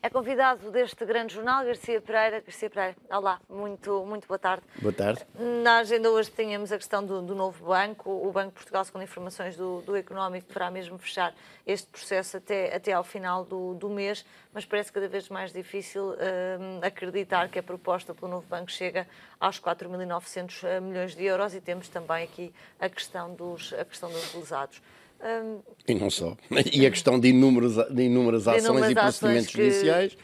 É convidado deste grande jornal, Garcia Pereira. Garcia Pereira, olá, muito boa tarde. Boa tarde. Na agenda hoje tínhamos a questão do novo banco. O Banco de Portugal, segundo informações do Económico, deverá mesmo fechar este processo até ao final do mês, mas parece cada vez mais difícil acreditar que a proposta pelo novo banco chega aos 4.900 milhões de euros, e temos também aqui a questão dos lesados. E não só. E a questão de inúmeras ações e procedimentos judiciais.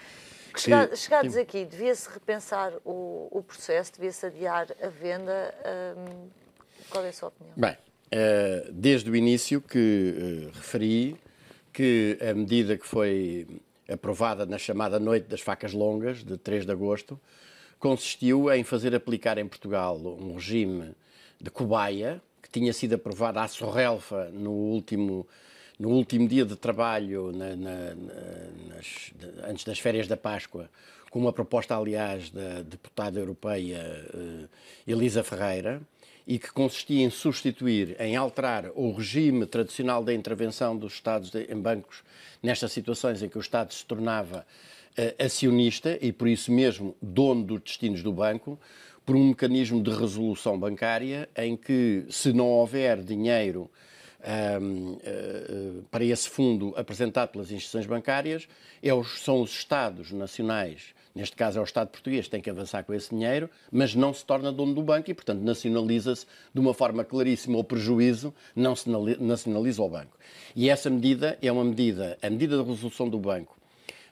Chegados aqui, devia-se repensar o processo, devia-se adiar a venda. Qual é a sua opinião? Bem, desde o início que referi que a medida que foi aprovada na chamada Noite das Facas Longas, de 3 de agosto, consistiu em fazer aplicar em Portugal um regime de cobaia, que tinha sido aprovado à sorrelfa no último dia de trabalho, antes das férias da Páscoa, com uma proposta, aliás, da deputada europeia Elisa Ferreira, e que consistia em substituir, em alterar o regime tradicional da intervenção dos Estados em bancos nestas situações em que o Estado se tornava acionista e, por isso mesmo, dono dos destinos do banco, por um mecanismo de resolução bancária em que, se não houver dinheiro para esse fundo apresentado pelas instituições bancárias, são os Estados nacionais, neste caso é o Estado português, que tem que avançar com esse dinheiro, mas não se torna dono do banco e, portanto, nacionaliza-se de uma forma claríssima ou prejuízo, não se nacionaliza o banco. E essa medida é a medida de resolução do banco,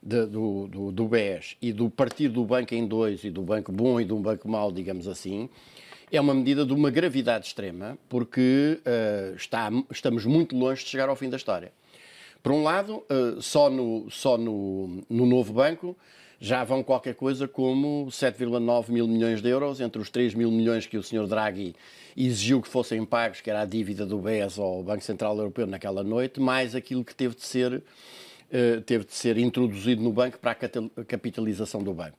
do BES e do partir do banco em dois, e do banco bom e do banco mau, digamos assim, é uma medida de uma gravidade extrema, porque estamos muito longe de chegar ao fim da história. Por um lado, só no novo banco já vão qualquer coisa como 7,9 mil milhões de euros, entre os 3 mil milhões que o Sr. Draghi exigiu que fossem pagos, que era a dívida do BES ao Banco Central Europeu naquela noite, mais aquilo que teve de ser introduzido no banco para a capitalização do banco.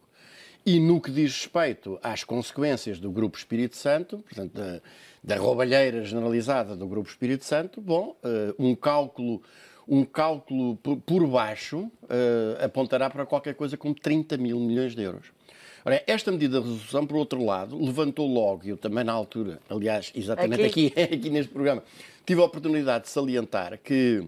E no que diz respeito às consequências do Grupo Espírito Santo, portanto, da roubalheira generalizada do Grupo Espírito Santo, um cálculo por baixo apontará para qualquer coisa como 30 mil milhões de euros. Ora, esta medida de resolução, por outro lado, levantou logo, e eu também na altura, aliás, exatamente aqui neste programa, tive a oportunidade de salientar que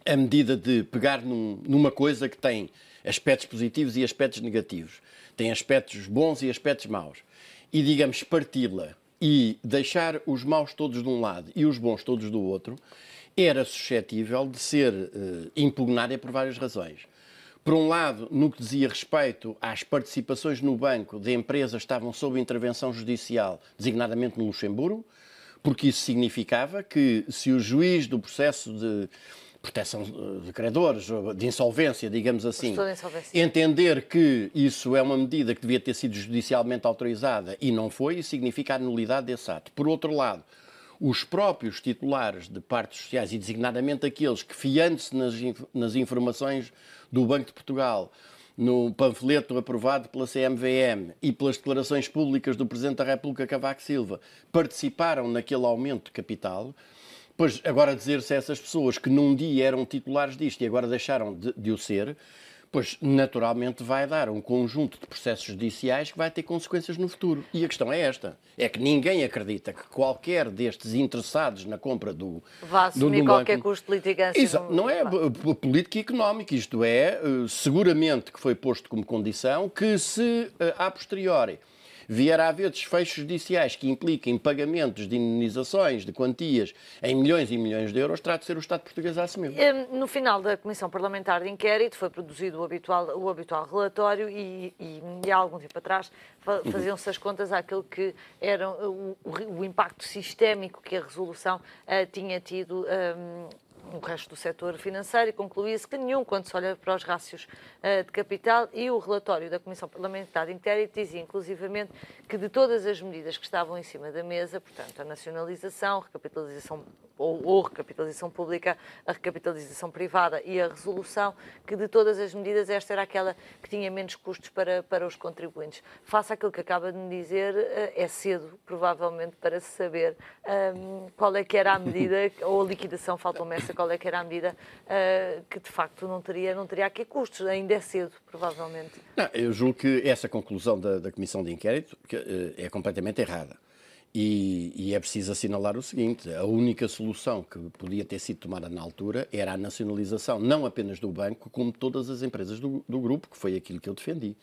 a medida de pegar numa coisa que tem aspectos positivos e aspectos negativos, tem aspectos bons e aspectos maus, e, digamos, parti-la e deixar os maus todos de um lado e os bons todos do outro, era suscetível de ser impugnada por várias razões. Por um lado, no que dizia respeito às participações no banco de empresas que estavam sob intervenção judicial, designadamente no Luxemburgo, porque isso significava que, se o juiz do processo de proteção de credores, de insolvência, digamos assim, entender que isso é uma medida que devia ter sido judicialmente autorizada e não foi, isso significa a nulidade desse ato. Por outro lado, os próprios titulares de partes sociais, e designadamente aqueles que, fiando-se nas informações do Banco de Portugal, no panfleto aprovado pela CMVM e pelas declarações públicas do Presidente da República, Cavaco Silva, participaram naquele aumento de capital. Pois, agora dizer-se a essas pessoas que num dia eram titulares disto e agora deixaram de o ser, pois naturalmente vai dar um conjunto de processos judiciais que vai ter consequências no futuro. E a questão é esta, é que ninguém acredita que qualquer destes interessados na compra do vá assumir qualquer custo de litigância. Isso não é política e económica, isto é, seguramente que foi posto como condição que, se a posteriori vier a haver desfechos judiciais que impliquem pagamentos de indemnizações, de quantias em milhões e milhões de euros, terá de ser o Estado português a assumir. No final da Comissão Parlamentar de Inquérito foi produzido o habitual relatório e há algum tempo atrás faziam-se as contas àquilo que era o impacto sistémico que a resolução tinha tido no resto do setor financeiro, e concluía-se que nenhum, quando se olha para os rácios de capital, e o relatório da Comissão Parlamentar de Inquérito dizia, inclusivamente, que de todas as medidas que estavam em cima da mesa, portanto, a nacionalização, a recapitalização ou recapitalização pública, a recapitalização privada e a resolução, que de todas as medidas esta era aquela que tinha menos custos para os contribuintes. Face àquilo que acaba de me dizer, é cedo, provavelmente, para se saber qual é que era a medida, ou a liquidação, falta-me essa, qual é que era a medida que de facto não teria aqui custos. Ainda é cedo, provavelmente. Não, eu julgo que essa conclusão da Comissão de Inquérito é completamente errada. E é preciso assinalar o seguinte: a única solução que podia ter sido tomada na altura era a nacionalização, não apenas do banco, como todas as empresas do grupo, que foi aquilo que eu defendi.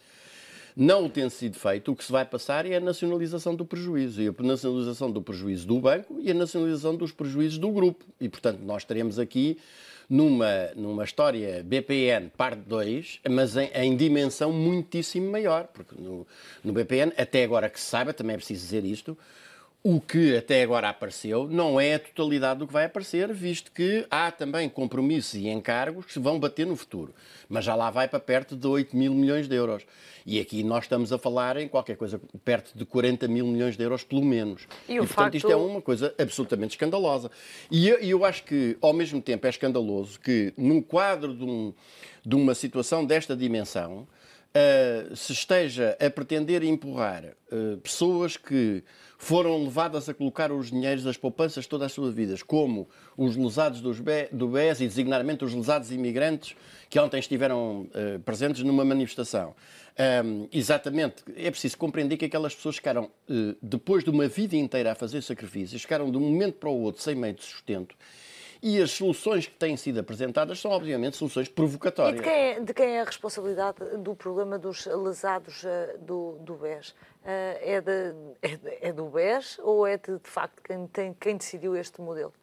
Não o tendo sido feito, o que se vai passar é a nacionalização do prejuízo, e a nacionalização do prejuízo do banco e a nacionalização dos prejuízos do grupo. E, portanto, nós teremos aqui numa história BPN parte 2, mas em dimensão muitíssimo maior, porque no BPN, até agora que se saiba, também é preciso dizer isto, o que até agora apareceu não é a totalidade do que vai aparecer, visto que há também compromissos e encargos que se vão bater no futuro. Mas já lá vai para perto de 8 mil milhões de euros. E aqui nós estamos a falar em qualquer coisa perto de 40 mil milhões de euros, pelo menos. E portanto, isto é uma coisa absolutamente escandalosa. E eu acho que, ao mesmo tempo, é escandaloso que, no quadro de uma situação desta dimensão, se esteja a pretender empurrar pessoas que foram levadas a colocar os dinheiros das poupanças toda a sua vida, como os lesados do BES e, designadamente, os lesados imigrantes que ontem estiveram presentes numa manifestação. Exatamente, é preciso compreender que aquelas pessoas ficaram, depois de uma vida inteira a fazer sacrifícios, ficaram de um momento para o outro sem meio de sustento. E as soluções que têm sido apresentadas são, obviamente, soluções provocatórias. E de quem é a responsabilidade do problema dos lesados do BES? É do BES ou é de facto quem decidiu este modelo?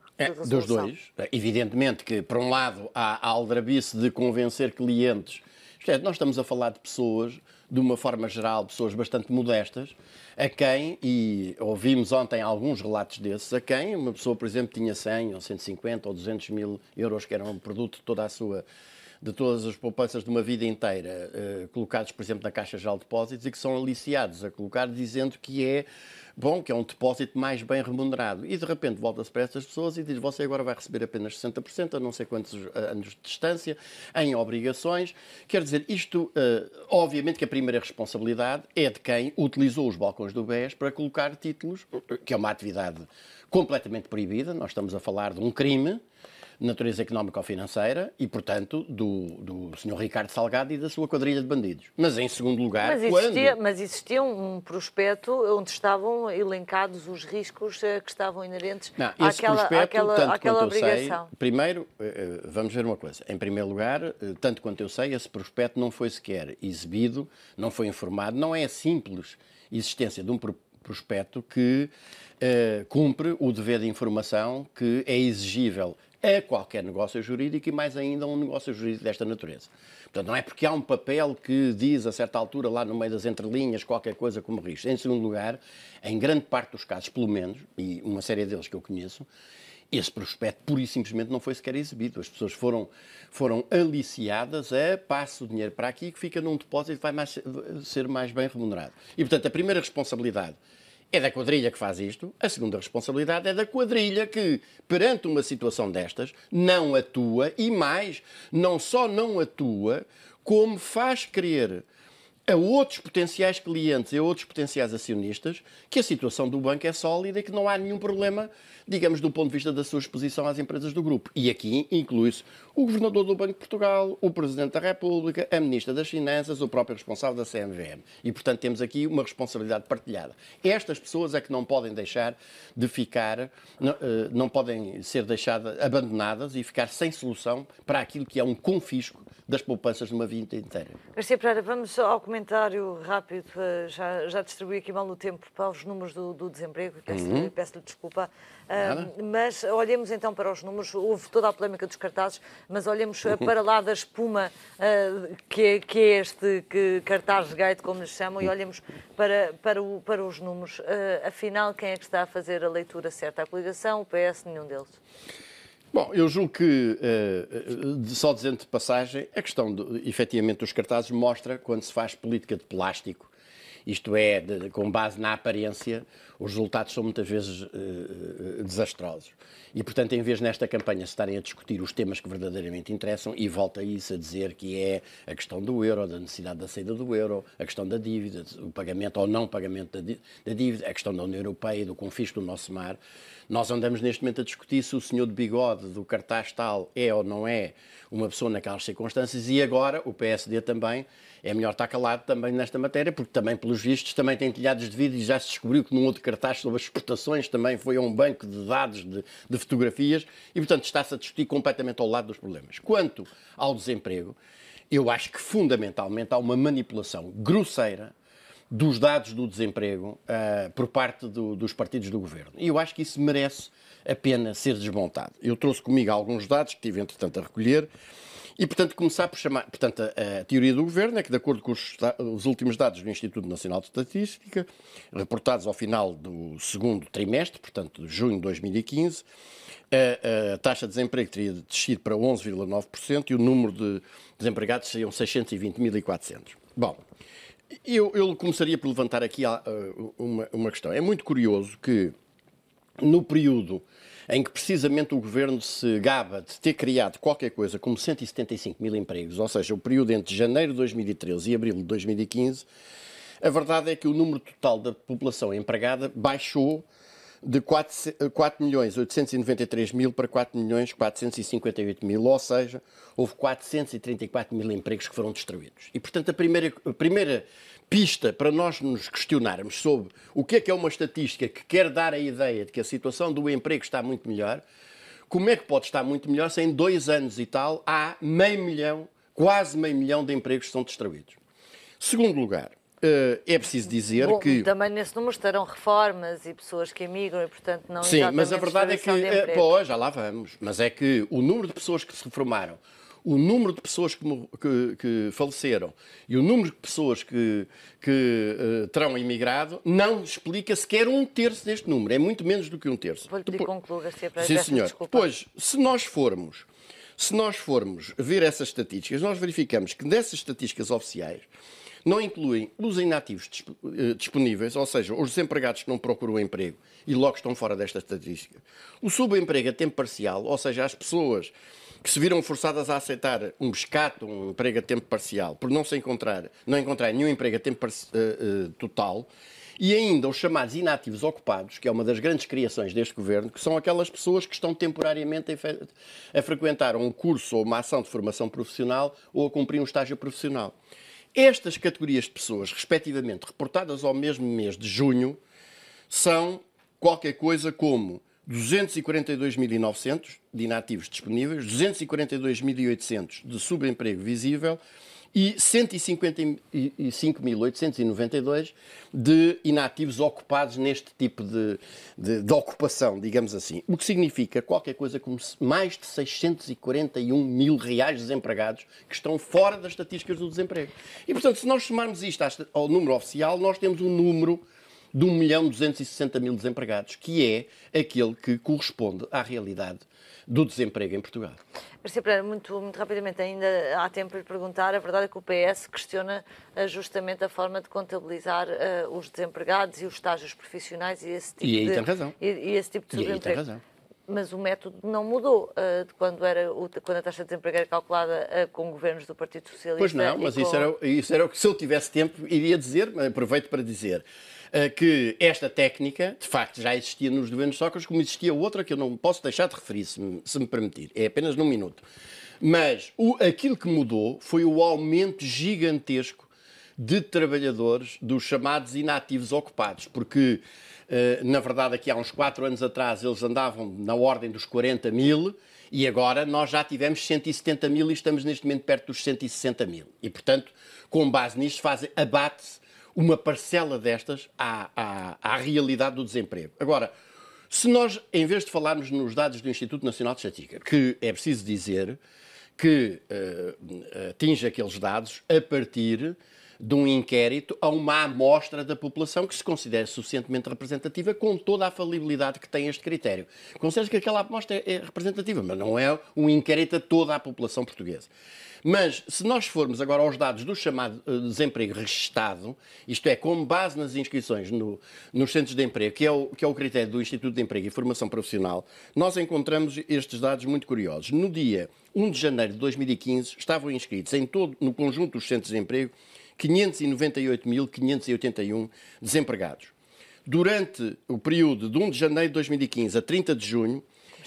Dos dois. Evidentemente que, por um lado, há a aldrabice de convencer clientes. Isto é, nós estamos a falar de pessoas, de uma forma geral, pessoas bastante modestas, a quem, e ouvimos ontem alguns relatos desses, a quem uma pessoa, por exemplo, tinha 100 ou 150 ou 200 mil euros, que eram um produto de todas as poupanças de uma vida inteira, colocados, por exemplo, na Caixa Geral de Depósitos, e que são aliciados a colocar, dizendo que é bom, que é um depósito mais bem remunerado. E, de repente, volta-se para estas pessoas e diz: você agora vai receber apenas 60%, a não sei quantos anos de distância, em obrigações. Quer dizer, isto, obviamente que a primeira responsabilidade é de quem utilizou os balcões do BES para colocar títulos, que é uma atividade completamente proibida. Nós estamos a falar de um crime de natureza económica ou financeira e, portanto, do Sr. Ricardo Salgado e da sua quadrilha de bandidos. Mas, em segundo lugar, Mas existia um prospecto onde estavam elencados os riscos que estavam inerentes àquela obrigação. Primeiro, vamos ver uma coisa. Em primeiro lugar, tanto quanto eu sei, esse prospecto não foi sequer exibido, não foi informado, não é a simples existência de um prospecto que cumpre o dever de informação que é exigível a qualquer negócio jurídico e, mais ainda, um negócio jurídico desta natureza. Portanto, não é porque há um papel que diz, a certa altura, lá no meio das entrelinhas, qualquer coisa como risco. Em segundo lugar, em grande parte dos casos, pelo menos, e uma série deles que eu conheço, esse prospecto, pura e simplesmente, não foi sequer exibido. As pessoas foram aliciadas a passe o dinheiro para aqui, que fica num depósito e vai ser mais bem remunerado. E, portanto, a primeira responsabilidade é da quadrilha que faz isto. A segunda responsabilidade é da quadrilha que, perante uma situação destas, não atua e, mais, não só não atua, como faz crer a outros potenciais clientes e a outros potenciais acionistas que a situação do banco é sólida e que não há nenhum problema, digamos, do ponto de vista da sua exposição às empresas do grupo. E aqui inclui-se o Governador do Banco de Portugal, o Presidente da República, a Ministra das Finanças, o próprio responsável da CMVM. E, portanto, temos aqui uma responsabilidade partilhada. Estas pessoas é que não podem deixar de ficar, não podem ser deixadas, abandonadas e ficar sem solução para aquilo que é um confisco das poupanças de uma vida inteira. Garcia Pereira, vamos ao comentário rápido. Já distribuí aqui mal o tempo para os números do desemprego. Peço-lhe desculpa. Mas olhemos então para os números. Houve toda a polémica dos cartazes, mas olhemos para lá da espuma que é este cartaz gate, como lhes chamam, e olhemos para os números. Afinal, quem é que está a fazer a leitura certa? A coligação, o PS, nenhum deles? Bom, eu julgo que, só dizendo de passagem, a questão, efetivamente, dos cartazes mostra, quando se faz política de plástico isto é, com base na aparência, os resultados são muitas vezes desastrosos. E, portanto, em vez nesta campanha se estarem a discutir os temas que verdadeiramente interessam, e volta a isso a dizer que é a questão do euro, da necessidade da saída do euro, a questão da dívida, o pagamento ou não pagamento da dívida, a questão da União Europeia, do confisco do nosso mar. Nós andamos neste momento a discutir se o senhor de bigode do cartaz tal é ou não é uma pessoa naquelas circunstâncias, e agora o PSD também é melhor estar calado também nesta matéria, porque também, pelos vistos, também tem telhados de vidro, e já se descobriu que num outro cartaz sobre as exportações também foi a um banco de dados de fotografias, e, portanto, está-se a discutir completamente ao lado dos problemas. Quanto ao desemprego, eu acho que, fundamentalmente, há uma manipulação grosseira dos dados do desemprego por parte dos partidos do governo. E eu acho que isso merece a pena ser desmontado. Eu trouxe comigo alguns dados que tive, entretanto, a recolher. E, portanto, começar por chamar... Portanto, a teoria do governo é que, de acordo com os últimos dados do Instituto Nacional de Estatística, reportados ao final do segundo trimestre, portanto, de junho de 2015, a taxa de desemprego teria descido para 11,9% e o número de desempregados seriam 620.400. Bom, eu começaria por levantar aqui uma questão. É muito curioso que, no período em que precisamente o Governo se gaba de ter criado qualquer coisa como 175 mil empregos, ou seja, o período entre janeiro de 2013 e abril de 2015, a verdade é que o número total da população empregada baixou de 4.893.000 para 4.458.000, ou seja, houve 434.000 empregos que foram destruídos. E, portanto, a primeira pista para nós nos questionarmos sobre o que é uma estatística que quer dar a ideia de que a situação do emprego está muito melhor, como é que pode estar muito melhor se em 2 anos e tal há quase meio milhão de empregos que são destruídos. Segundo lugar, é preciso dizer que... Também nesse número estarão reformas e pessoas que emigram e, portanto, não Sim, exatamente mas a verdade é que... Pois, já lá vamos. Mas é que o número de pessoas que se reformaram, o número de pessoas que faleceram e o número de pessoas que terão emigrado não explica sequer 1/3 deste número. É muito menos do que 1/3. Vou-lhe pedir concluir, se é para Sim, senhor. Desculpa. Depois, se nós formos ver essas estatísticas, nós verificamos que dessas estatísticas oficiais não incluem os inativos disponíveis, ou seja, os desempregados que não procuram emprego e logo estão fora desta estatística. O subemprego a tempo parcial, ou seja, as pessoas que se viram forçadas a aceitar um pescato, um emprego a tempo parcial, por não encontrar nenhum emprego a tempo total, e ainda os chamados inativos ocupados, que é uma das grandes criações deste governo, que são aquelas pessoas que estão temporariamente a frequentar um curso ou uma ação de formação profissional ou a cumprir um estágio profissional. Estas categorias de pessoas, respectivamente reportadas ao mesmo mês de junho, são qualquer coisa como 242.900 de inativos disponíveis, 242.800 de subemprego visível e 155.892 de inativos ocupados neste tipo de ocupação, digamos assim. O que significa qualquer coisa como mais de 641 mil reais desempregados que estão fora das estatísticas do desemprego. E, portanto, se nós somarmos isto ao número oficial, nós temos um número de 1.260.000 desempregados, que é aquele que corresponde à realidade do desemprego em Portugal. Marcia Pereira, muito rapidamente, ainda há tempo para lhe perguntar. A verdade é que o PS questiona justamente a forma de contabilizar os desempregados e os estágios profissionais e esse tipo tem razão. E esse tipo de subemprego. Tem razão. Mas o método não mudou de quando a taxa de desemprego era calculada com governos do Partido Socialista. Pois não, mas isso era o que, se eu tivesse tempo, iria dizer, aproveito para dizer, que esta técnica, de facto, já existia nos governos Sócrates, como existia outra que eu não posso deixar de referir, se me permitir. É apenas num minuto. Mas aquilo que mudou foi o aumento gigantesco de trabalhadores dos chamados inativos ocupados, porque, na verdade, aqui há uns 4 anos atrás, eles andavam na ordem dos 40 mil, e agora nós já tivemos 170 mil e estamos neste momento perto dos 160 mil. E, portanto, com base nisto, abate-se uma parcela destas à realidade do desemprego. Agora, se nós, em vez de falarmos nos dados do Instituto Nacional de Estatística, que é preciso dizer que atinge aqueles dados a partir de um inquérito a uma amostra da população que se considere suficientemente representativa, com toda a falibilidade que tem este critério. Considera-se que aquela amostra é representativa, mas não é um inquérito a toda a população portuguesa. Mas, se nós formos agora aos dados do chamado desemprego registado, isto é, com base nas inscrições nos centros de emprego, que é o critério do Instituto de Emprego e Formação Profissional, nós encontramos estes dados muito curiosos. No dia 1 de janeiro de 2015, estavam inscritos no conjunto dos centros de emprego 598.581 desempregados. Durante o período de 1 de janeiro de 2015 a 30 de junho,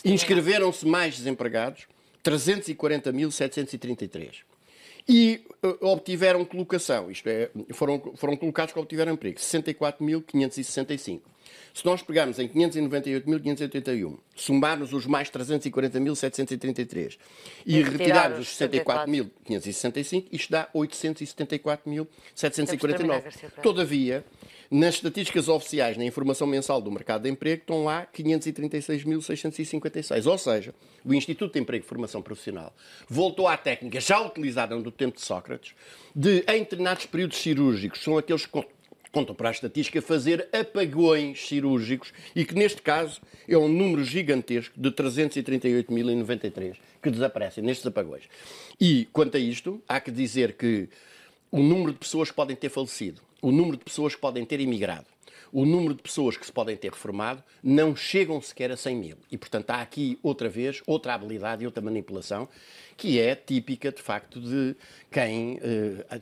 inscreveram-se mais desempregados, 340.733. E obtiveram colocação, isto é, foram colocados que obtiveram emprego, 64.565. Se nós pegarmos em 598.581, somarmos os mais 340.733 e retirarmos os 64.565, isto dá 874.749. Todavia, nas estatísticas oficiais, na informação mensal do mercado de emprego, estão lá 536.656. Ou seja, o Instituto de Emprego e Formação Profissional voltou à técnica já utilizada no tempo de Sócrates, de, em determinados períodos cirúrgicos, são aqueles que contam para a estatística, fazer apagões cirúrgicos e que, neste caso, é um número gigantesco de 338.093 que desaparecem nestes apagões. E, quanto a isto, há que dizer que o número de pessoas que podem ter falecido, o número de pessoas que podem ter emigrado, o número de pessoas que se podem ter reformado não chegam sequer a 100.000. E, portanto, há aqui, outra vez, outra habilidade e outra manipulação que é típica, de facto, de quem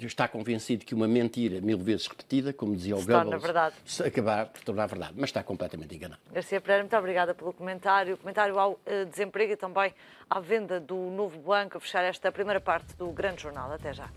está convencido que uma mentira 1000 vezes repetida, como dizia o Goebbels, se acabar por tornar verdade. Mas está completamente enganado. Garcia Pereira, muito obrigada pelo comentário. Comentário ao desemprego e também à venda do novo banco, a fechar esta primeira parte do Grande Jornal. Até já.